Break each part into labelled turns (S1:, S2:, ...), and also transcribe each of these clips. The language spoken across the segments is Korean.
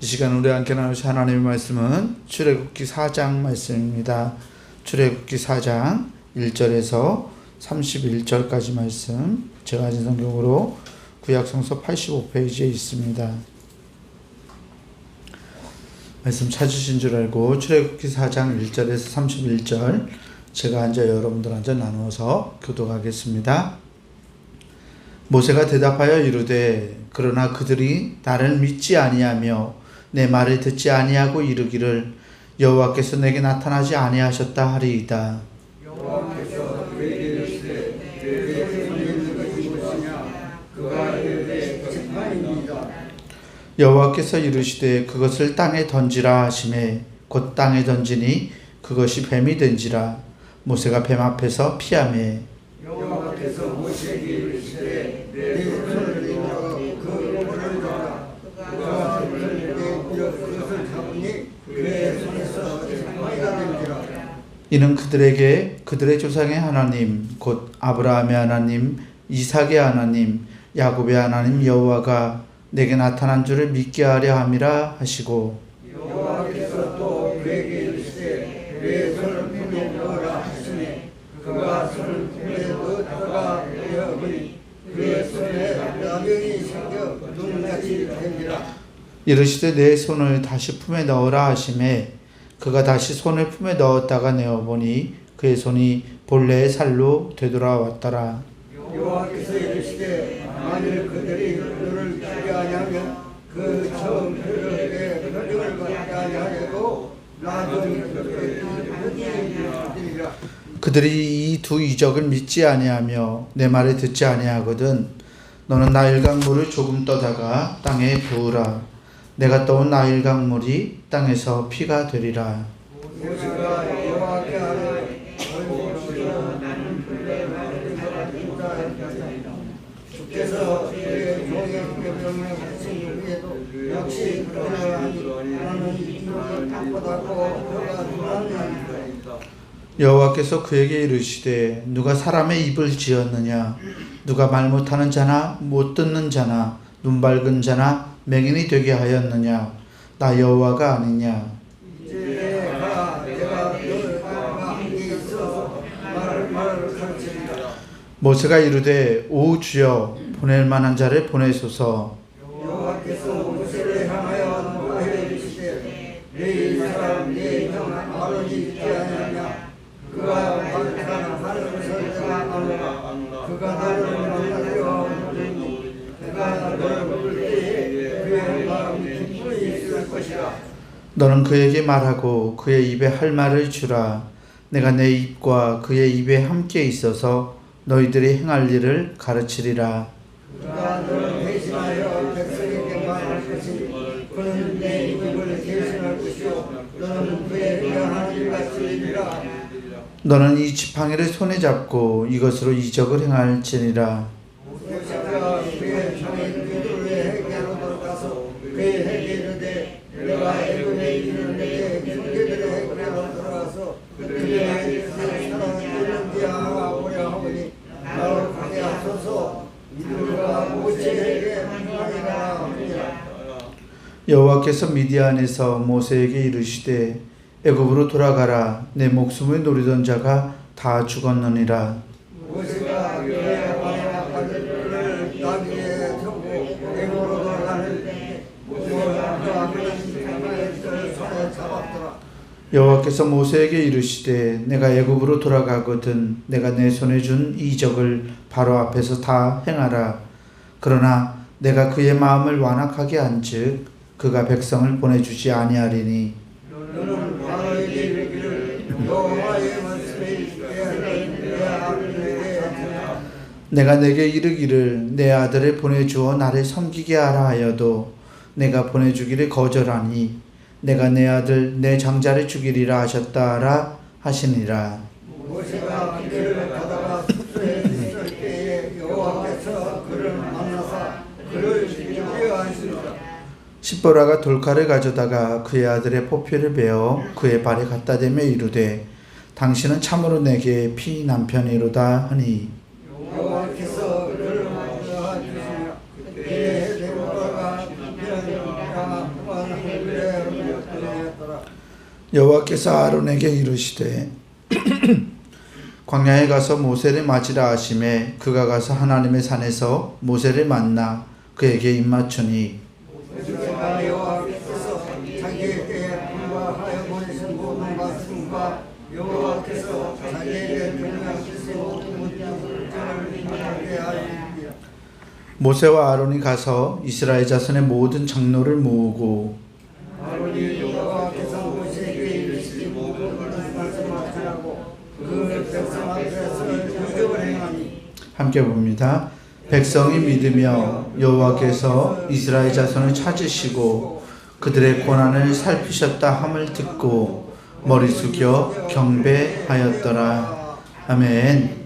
S1: 이 시간 우리 함께 나누실 하나님의 말씀은 출애굽기 4장 말씀입니다. 출애굽기 4장 1절에서 31절까지 말씀, 제가 가진 성경으로 구약성서 85페이지에 있습니다. 말씀 찾으신 줄 알고 출애굽기 4장 1절에서 31절 제가 앉아 여러분들 앉아 나누어서 교독하겠습니다. 모세가 대답하여 이르되 그러나 그들이 나를 믿지 아니하며 내 말을 듣지 아니하고 이르기를 여호와께서 내게 나타나지 아니하셨다 하리이다.
S2: 여호와께서 그에게 이르시되 내 손에 있는 것이 무엇이냐 그가 이르되 지팡이니이다.
S1: 여호와께서 이르시되 그것을 땅에 던지라 하시매 곧 땅에 던지니 그것이 뱀이 된지라. 모세가 뱀 앞에서 피하매
S2: 여호와께서 모세에게 이르시되 내 손을 내밀어 그 볼을 잡아 그가 손을 내밀어 그것을 잡으니 그의 손에서 지팡이가 된지라.
S1: 이는 그들에게 그들의 조상의 하나님 곧 아브라함의 하나님, 이삭의 하나님, 야곱의 하나님 여호와가 내게 나타난 줄을 믿게 하려 함이라 하시고,
S2: 여호와께서 또 그에게 이르시되 내 손을 품에 넣으라 하시니 그가 손을 품에 넣다가 내어보니 그의 손에 나병이 생겨 눈같이 된지라.
S1: 이르시되 내 손을 다시 품에 넣으라 하시매 그가 다시 손을 품에 넣었다가 내어보니 그의 손이 본래의 살로 되돌아왔더라.
S2: 여호와께서 이르시되 만일 그들이 너를 피하게 하면 그 처음 표적의 표적을 받게 하려고 나도 이르리라.
S1: 그들이 이 두 이적을 믿지 아니하며 내 말을 듣지 아니하거든 너는 나일 강물을 조금 떠다가 땅에 부으라. 내가 떠온 나일 강물이 땅에서 피가 되리라.
S2: 모세가 여호와께 하되 주께서 그의 종의 명령하신 후에도 역시 그러나 나는 이를 답답하고 그가 누나는
S1: 여호와께서 그에게 이르시되 누가 사람의 입을 지었느냐? 누가 말 못하는 자나 못 듣는 자나 눈 밝은 자나 맹인이 되게 하였느냐? 나 여호와가 아니냐?
S2: 이제 내가 너가 함께 있어서 말을 가르치리라.
S1: 모세가 이르되 오 주여 보낼 만한 자를 보내소서.
S2: 여호와께서 모세를 향하여 노하여 이르시되 내 사람 내 형 아론이 있지 않느냐? 그가 말하는 것을 내가 아노라. 그가 나를 만나려 오르니 그가 나를 부를 때에 그의 마음이 기쁨이 있을 것이라.
S1: 너는 그에게 말하고 그의 입에 할 말을 주라. 내가 내 입과 그의 입에 함께 있어서 너희들이 행할 일을 가르치리라.
S2: 그가 너를 대신하여 백성에게 말할 것이니 그는 내 입을 대신할 것이요 너는 그의 하나님 같으리라.
S1: 너는 이 지팡이를 손에 잡고 이것으로 이적을 행할지니라.
S2: 모세가 그의 종의 그들의 회개로 들어가서 그의 회개 이르되 내가 애굽에 있는 내게 형제들의 회개로 들어가서 그들의 아이들의 사랑을 이루는지 알아보려 하오니 나를 가게 하소서. 이들과 모세에게 만나리라 하니라.
S1: 여호와께서 미디안에서 모세에게 이르시되 애굽으로 돌아가라. 내 목숨을 노리던 자가 다 죽었느니라.
S2: 모세가 그의 아들들을 나귀에 타고 애굽으로 돌아가는 때 모세가 그 아들을 손에 잡았더라.
S1: 여호와께서 모세에게 이르시되 내가 애굽으로 돌아가거든 내가 내 손에 준 이적을 바로 앞에서 다 행하라. 그러나 내가 그의 마음을 완악하게 한즉 그가 백성을 보내주지 아니하리니
S2: 너는 바로에게 이르기를 여호와의 말씀에 있게 하는 내 아들에게 하라.
S1: 내가 내게 이르기를 내 아들을 보내주어 나를 섬기게 하라 하여도 내가 보내주기를 거절하니 내가 내 아들 내 장자를 죽이리라 하셨다 하라 하시니라.
S2: 모세가 길을 가다가 숙소에 있을 때에 여호와께서 그를 만나사 그를 죽이려 하시니라.
S1: 십보라가 돌칼을 가져다가 그의 아들의 포피를 베어 그의 발에 갖다 대며 이르되 당신은 참으로 내게 피 남편이로다 하니
S2: 여호와께서 그를 만나 주시며 그때에 데보라가 남편이라 그만하고
S1: 여호와께서 아론에게 이르시되 광야에 가서 모세를 맞으라 하심에 그가 가서 하나님의 산에서 모세를 만나 그에게 입맞추니
S2: 모세가 여호와께서 자기에게 분과하여 보내신 모든 말씀과 여호와께서 자기에게 명령하신 모든 문장을 인하게 하리니
S1: 모세와 아론이 가서 이스라엘 자손의 모든 장로를 모으고
S2: 아론이 여호와께서 모세에게 이르시되 모든 말씀을 하라고 그 백성 앞에서 유격을 행하니
S1: 함께 봅니다. 백성이 믿으며 여호와께서 이스라엘 자손을 찾으시고 그들의 고난을 살피셨다 함을 듣고 머리 숙여 경배하였더라. 아멘.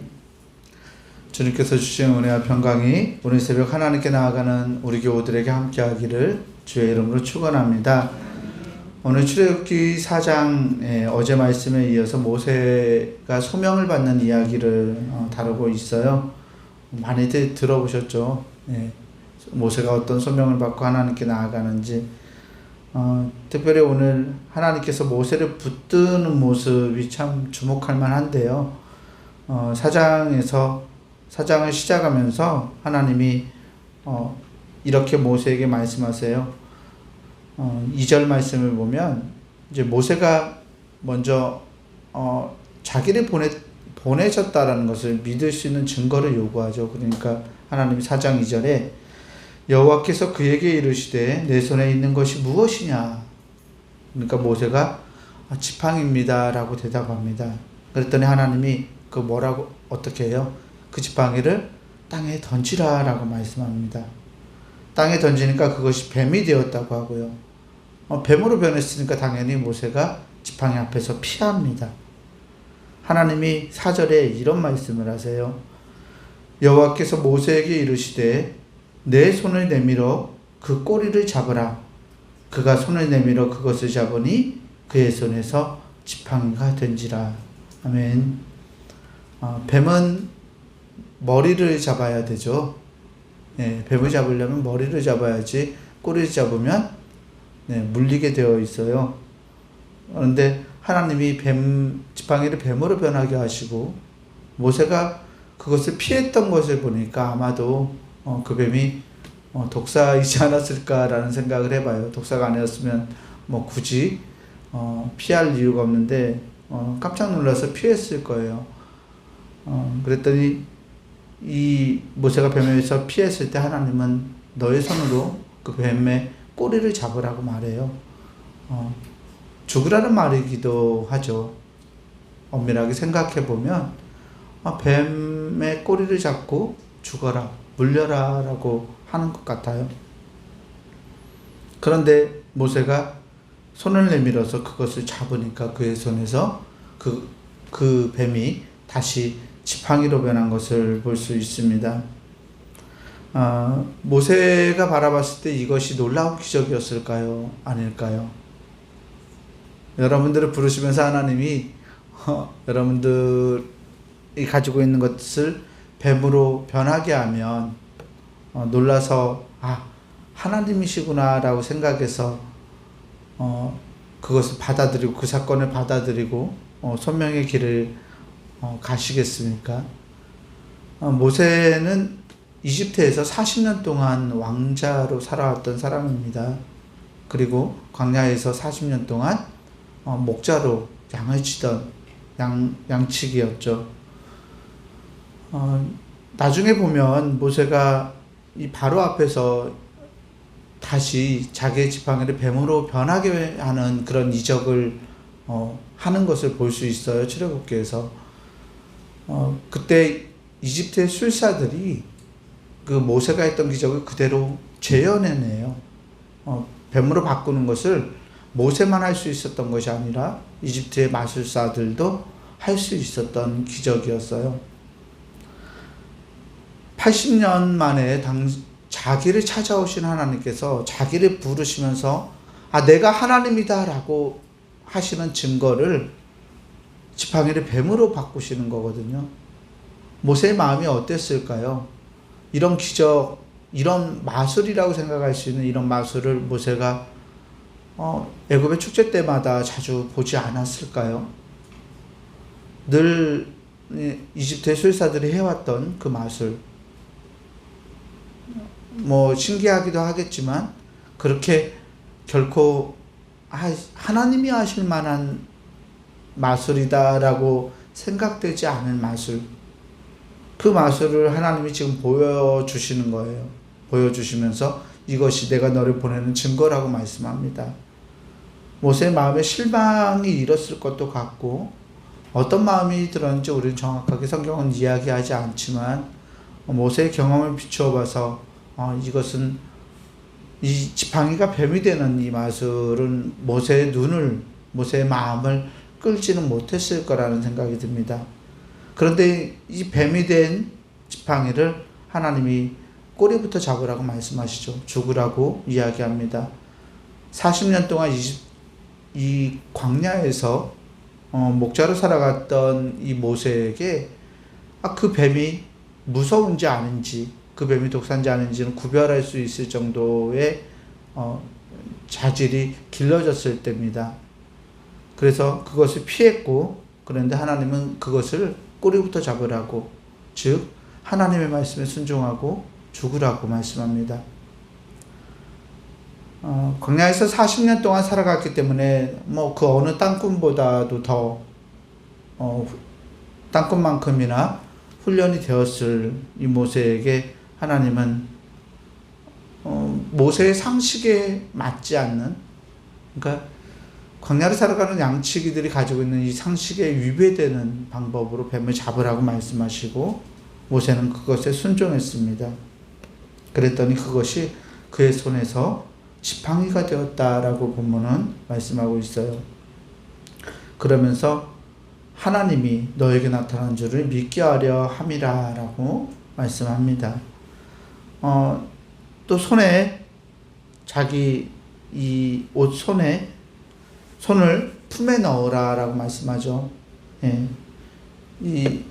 S1: 주님께서 주신 은혜와 평강이 오늘 새벽 하나님께 나아가는 우리 교우들에게 함께하기를 주의 이름으로 축원합니다. 오늘 출애굽기 4장 어제 말씀에 이어서 모세가 소명을 받는 이야기를 다루고 있어요. 많이들 들어보셨죠? 모세가 어떤 소명을 받고 하나님께 나아가는지. 특별히 오늘 하나님께서 모세를 붙드는 모습이 참 주목할 만한데요. 사장을 시작하면서 하나님이 이렇게 모세에게 말씀하세요. 2절 말씀을 보면 이제 모세가 먼저 자기를 보내셨다라는 것을 믿을 수 있는 증거를 요구하죠. 그러니까 하나님이 4장 2절에 여호와께서 그에게 이르시되 내 손에 있는 것이 무엇이냐? 그러니까 모세가 지팡이입니다 라고 대답합니다. 그랬더니 하나님이 그 뭐라고 어떻게 해요? 그 지팡이를 땅에 던지라 라고 말씀합니다. 땅에 던지니까 그것이 뱀이 되었다고 하고요. 뱀으로 변했으니까 당연히 모세가 지팡이 앞에서 피합니다. 하나님이 4절에 이런 말씀을 하세요. 여호와께서 모세에게 이르시되 내 손을 내밀어 그 꼬리를 잡으라. 그가 손을 내밀어 그것을 잡으니 그의 손에서 지팡이가 된지라. 아멘. 뱀은 머리를 잡아야 되죠. 뱀을 잡으려면 머리를 잡아야지 꼬리를 잡으면 물리게 되어 있어요. 그런데 하나님이 지팡이를 뱀으로 변하게 하시고 모세가 그것을 피했던 것을 보니까 아마도 그 뱀이 독사이지 않았을까라는 생각을 해봐요. 독사가 아니었으면 굳이 피할 이유가 없는데 깜짝 놀라서 피했을 거예요. 그랬더니 이 모세가 뱀에서 피했을 때 하나님은 너의 손으로 그 뱀의 꼬리를 잡으라고 말해요. 죽으라는 말이기도 하죠. 엄밀하게 생각해 보면 뱀의 꼬리를 잡고 죽어라, 물려라 라고 하는 것 같아요. 그런데 모세가 손을 내밀어서 그것을 잡으니까 그의 손에서 그 뱀이 다시 지팡이로 변한 것을 볼 수 있습니다. 모세가 바라봤을 때 이것이 놀라운 기적이었을까요? 아닐까요? 여러분들을 부르시면서 하나님이 여러분들이 가지고 있는 것을 뱀으로 변하게 하면 놀라서 하나님이시구나 라고 생각해서 그것을 받아들이고 그 사건을 받아들이고 소명의 길을 가시겠습니까? 모세는 이집트에서 40년 동안 왕자로 살아왔던 사람입니다. 그리고 광야에서 40년 동안 목자로 양을 치던 양치기였죠. 나중에 보면 모세가 이 바로 앞에서 다시 자기의 지팡이를 뱀으로 변하게 하는 그런 이적을 하는 것을 볼 수 있어요. 출애굽기에서. 그때 이집트의 술사들이 그 모세가 했던 기적을 그대로 재현해내요. 뱀으로 바꾸는 것을 모세만 할 수 있었던 것이 아니라 이집트의 마술사들도 할 수 있었던 기적이었어요. 80년 만에 자기를 찾아오신 하나님께서 자기를 부르시면서 내가 하나님이다 라고 하시는 증거를 지팡이를 뱀으로 바꾸시는 거거든요. 모세의 마음이 어땠을까요? 이런 기적, 이런 마술이라고 생각할 수 있는 이런 마술을 모세가 애굽의 축제 때마다 자주 보지 않았을까요? 늘 이집트의 수의사들이 해왔던 그 마술, 신기하기도 하겠지만 그렇게 결코 하나님이 하실 만한 마술이다라고 생각되지 않은 마술, 그 마술을 하나님이 지금 보여주시는 거예요. 보여주시면서 이것이 내가 너를 보내는 증거라고 말씀합니다. 모세의 마음에 실망이 일었을 것도 같고, 어떤 마음이 들었는지 우리는 정확하게 성경은 이야기하지 않지만 모세의 경험을 비추어 봐서 이것은 이 지팡이가 뱀이 되는 이 마술은 모세의 눈을, 모세의 마음을 끌지는 못했을 거라는 생각이 듭니다. 그런데 이 뱀이 된 지팡이를 하나님이 꼬리부터 잡으라고 말씀하시죠. 죽으라고 이야기합니다. 40년 동안 이 광야에서 목자로 살아갔던 이 모세에게 그 뱀이 무서운지 아닌지, 그 뱀이 독사인지 아닌지는 구별할 수 있을 정도의 자질이 길러졌을 때입니다. 그래서 그것을 피했고, 그런데 하나님은 그것을 꼬리부터 잡으라고, 즉 하나님의 말씀에 순종하고 죽으라고 말씀합니다. 광야에서 40년 동안 살아갔기 때문에 그 어느 땅꾼보다도 더 땅꾼만큼이나 훈련이 되었을 이 모세에게 하나님은 모세의 상식에 맞지 않는, 그러니까 광야를 살아가는 양치기들이 가지고 있는 이 상식에 위배되는 방법으로 뱀을 잡으라고 말씀하시고, 모세는 그것에 순종했습니다. 그랬더니 그것이 그의 손에서 지팡이가 되었다라고 본문은 말씀하고 있어요. 그러면서 하나님이 너에게 나타난 줄을 믿게 하려 함이라 라고 말씀합니다. 또 손에, 자기 이 옷 손에 손을 품에 넣으라 라고 말씀하죠. 예. 이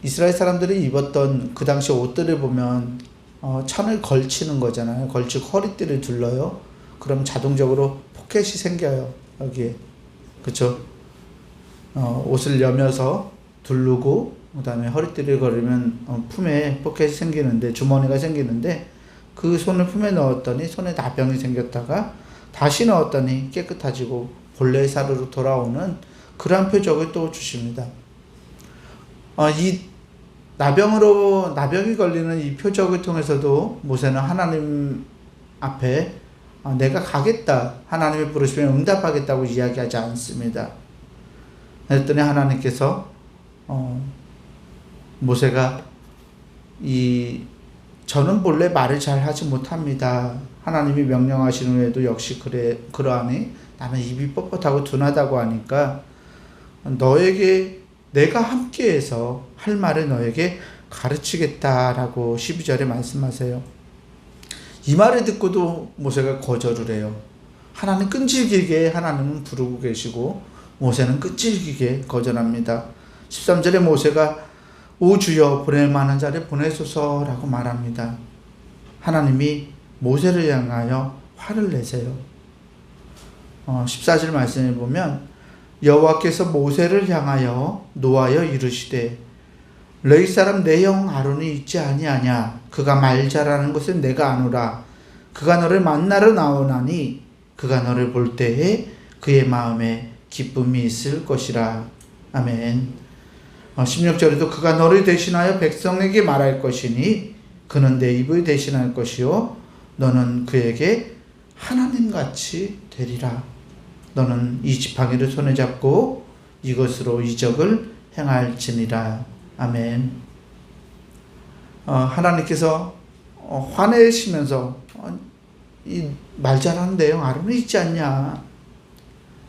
S1: 이스라엘 사람들이 입었던 그 당시 옷들을 보면 천을 걸치는 거잖아요. 걸치고 허리띠를 둘러요. 그럼 자동적으로 포켓이 생겨요. 여기에. 그쵸? 옷을 여며서 두르고, 그 다음에 허리띠를 걸으면 품에 포켓이 생기는데, 주머니가 생기는데, 그 손을 품에 넣었더니 손에 나병이 생겼다가 다시 넣었더니 깨끗해지고 본래의 사르로 돌아오는 그러한 표적을 또 주십니다. 이 나병이 걸리는 이 표적을 통해서도 모세는 하나님 앞에 내가 가겠다, 하나님이 부르시면 응답하겠다고 이야기하지 않습니다. 그랬더니 하나님께서 모세가 저는 본래 말을 잘 하지 못합니다. 하나님이 명령하신 후에도 역시 그러하니 나는 입이 뻣뻣하고 둔하다고 하니까 너에게 내가 함께해서 할 말을 너에게 가르치겠다라고 12절에 말씀하세요. 이 말을 듣고도 모세가 거절을 해요. 하나님 끈질기게 하나님은 부르고 계시고 모세는 끈질기게 거절합니다. 13절에 모세가 오 주여 보낼 만한 자를 보내소서라고 말합니다. 하나님이 모세를 향하여 화를 내세요. 14절 말씀에 보면 여호와께서 모세를 향하여 노하여 이르시되 레위 사람 내 형 아론이 있지 아니하냐. 그가 말 잘하는 것을 내가 아노라. 그가 너를 만나러 나오나니 그가 너를 볼 때에 그의 마음에 기쁨이 있을 것이라. 아멘. 16절에도 그가 너를 대신하여 백성에게 말할 것이니 그는 내 입을 대신할 것이요 너는 그에게 하나님같이 되리라. 너는 이 지팡이를 손에 잡고 이것으로 이적을 행할지니라. 아멘. 하나님께서 화내시면서 이 말 잘하는 내용 아론이 있지 않냐.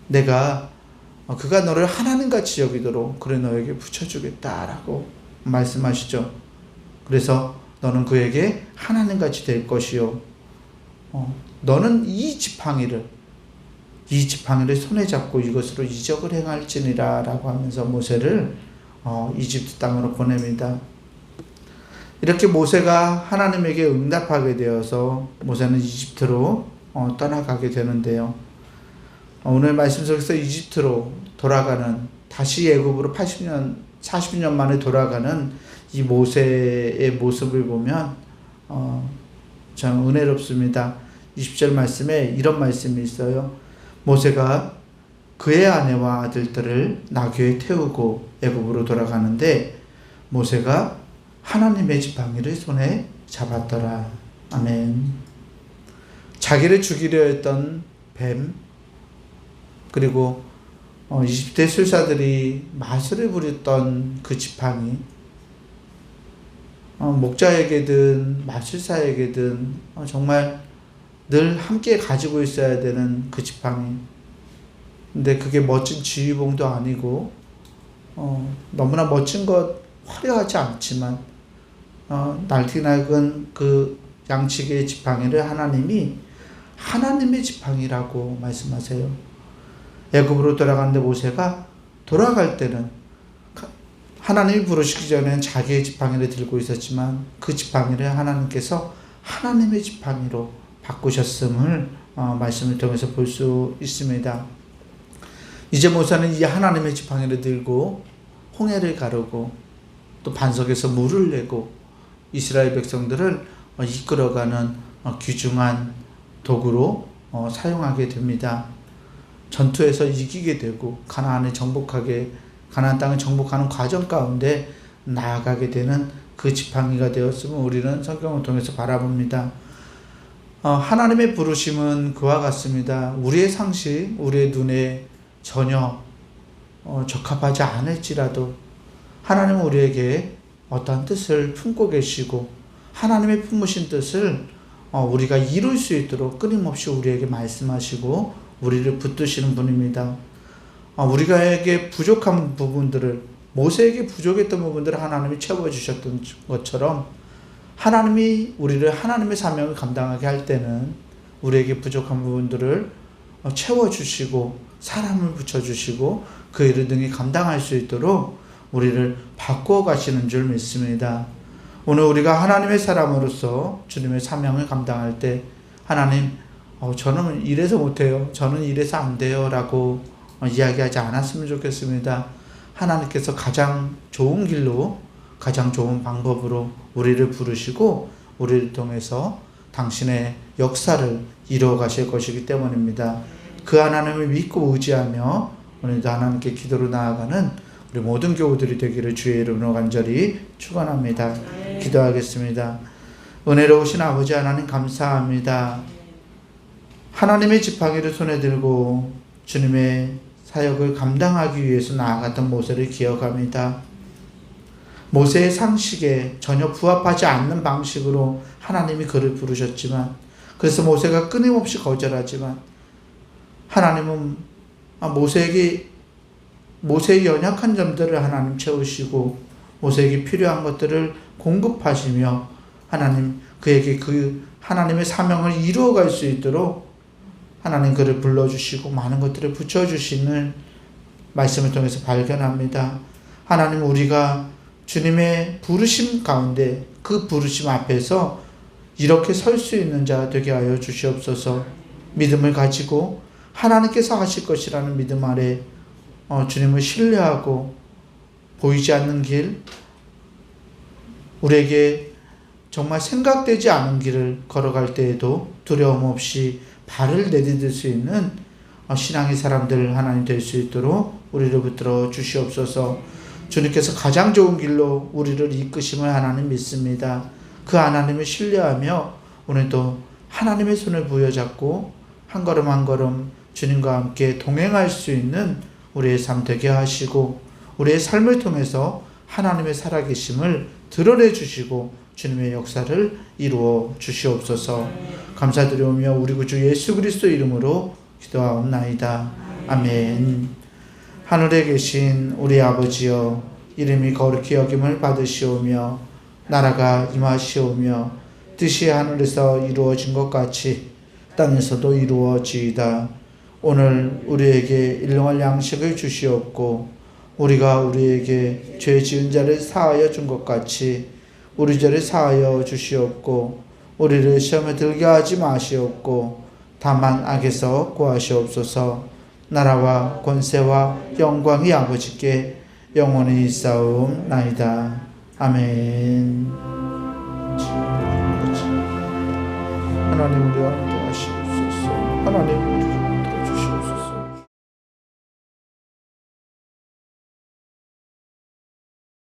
S1: 내가 그가 너를 하나님같이 여기도록 그래 너에게 붙여주겠다라고 말씀하시죠. 그래서 너는 그에게 하나님같이 될 것이요 너는 이 지팡이를 손에 잡고 이것으로 이적을 행할지니라 라고 하면서 모세를 이집트 땅으로 보냅니다. 이렇게 모세가 하나님에게 응답하게 되어서 모세는 이집트로 떠나가게 되는데요. 오늘 말씀 속에서 이집트로 돌아가는, 다시 애굽으로 40년 만에 돌아가는 이 모세의 모습을 보면 참 은혜롭습니다. 20절 말씀에 이런 말씀이 있어요. 모세가 그의 아내와 아들들을 나귀에 태우고 애굽으로 돌아가는데 모세가 하나님의 지팡이를 손에 잡았더라. 아멘. 자기를 죽이려 했던 뱀, 그리고 이집트 술사들이 마술을 부렸던 그 지팡이, 목자에게든 마술사에게든 정말 늘 함께 가지고 있어야 되는 그 지팡이. 근데 그게 멋진 지휘봉도 아니고 너무나 멋진 것, 화려하지 않지만 날티낡은 그 양치기의 지팡이를 하나님이 하나님의 지팡이라고 말씀하세요. 애굽으로 돌아가는데 모세가 돌아갈 때는 하나님이 부르시기 전에는 자기의 지팡이를 들고 있었지만 그 지팡이를 하나님께서 하나님의 지팡이로 바꾸셨음을 말씀을 통해서 볼 수 있습니다. 이제 모세는 이 하나님의 지팡이를 들고 홍해를 가르고 또 반석에서 물을 내고 이스라엘 백성들을 이끌어가는 귀중한 도구로 사용하게 됩니다. 전투에서 이기게 되고 가나안 땅을 정복하는 과정 가운데 나아가게 되는 그 지팡이가 되었음을 우리는 성경을 통해서 바라봅니다. 하나님의 부르심은 그와 같습니다. 우리의 상식, 우리의 눈에 전혀 적합하지 않을지라도 하나님은 우리에게 어떠한 뜻을 품고 계시고 하나님의 품으신 뜻을 우리가 이룰 수 있도록 끊임없이 우리에게 말씀하시고 우리를 붙드시는 분입니다. 우리가에게 부족한 부분들을, 모세에게 부족했던 부분들을 하나님이 채워주셨던 것처럼 하나님이 우리를 하나님의 사명을 감당하게 할 때는 우리에게 부족한 부분들을 채워주시고 사람을 붙여주시고 그 일을 능히 감당할 수 있도록 우리를 바꾸어 가시는 줄 믿습니다. 오늘 우리가 하나님의 사람으로서 주님의 사명을 감당할 때 하나님, 저는 이래서 못해요, 저는 이래서 안 돼요 라고 이야기하지 않았으면 좋겠습니다. 하나님께서 가장 좋은 길로, 가장 좋은 방법으로 우리를 부르시고 우리를 통해서 당신의 역사를 이루어 가실 것이기 때문입니다. 그 하나님을 믿고 의지하며 오늘도 하나님께 기도로 나아가는 우리 모든 교우들이 되기를 주의 이름으로 간절히 축원합니다. 기도하겠습니다. 은혜로우신 아버지 하나님 감사합니다. 하나님의 지팡이를 손에 들고 주님의 사역을 감당하기 위해서 나아갔던 모세를 기억합니다. 모세의 상식에 전혀 부합하지 않는 방식으로 하나님이 그를 부르셨지만, 그래서 모세가 끊임없이 거절하지만 하나님은 모세의 연약한 점들을 하나님 채우시고 모세에게 필요한 것들을 공급하시며 하나님 그에게 그 하나님의 사명을 이루어갈 수 있도록 하나님 그를 불러주시고 많은 것들을 붙여주시는 말씀을 통해서 발견합니다. 하나님, 우리가 주님의 부르심 가운데 그 부르심 앞에서 이렇게 설 수 있는 자 되게 하여 주시옵소서. 믿음을 가지고 하나님께서 하실 것이라는 믿음 아래 주님을 신뢰하고 보이지 않는 길, 우리에게 정말 생각되지 않은 길을 걸어갈 때에도 두려움 없이 발을 내디딜 수 있는 신앙의 사람들 하나님 될 수 있도록 우리를 붙들어 주시옵소서. 주님께서 가장 좋은 길로 우리를 이끄심을 하나님 믿습니다. 그 하나님을 신뢰하며 오늘도 하나님의 손을 부여잡고 한 걸음 한 걸음 주님과 함께 동행할 수 있는 우리의 삶 되게 하시고 우리의 삶을 통해서 하나님의 살아계심을 드러내 주시고 주님의 역사를 이루어 주시옵소서. 감사드리오며 우리 구주 예수 그리스도 이름으로 기도하옵나이다. 아멘. 하늘에 계신 우리 아버지여, 이름이 거룩히 여김을 받으시오며 나라가 임하시오며 뜻이 하늘에서 이루어진 것 같이 땅에서도 이루어지이다. 오늘 우리에게 일용할 양식을 주시옵고 우리가 우리에게 죄 지은 자를 사하여 준 것 같이 우리 죄를 사하여 주시옵고 우리를 시험에 들게 하지 마시옵고 다만 악에서 구하시옵소서. 나라와 권세와 영광이 아버지께 영원히 있사옵나이다. 아멘. 하나님 우리와 함께 하시옵소서. 하나님 우리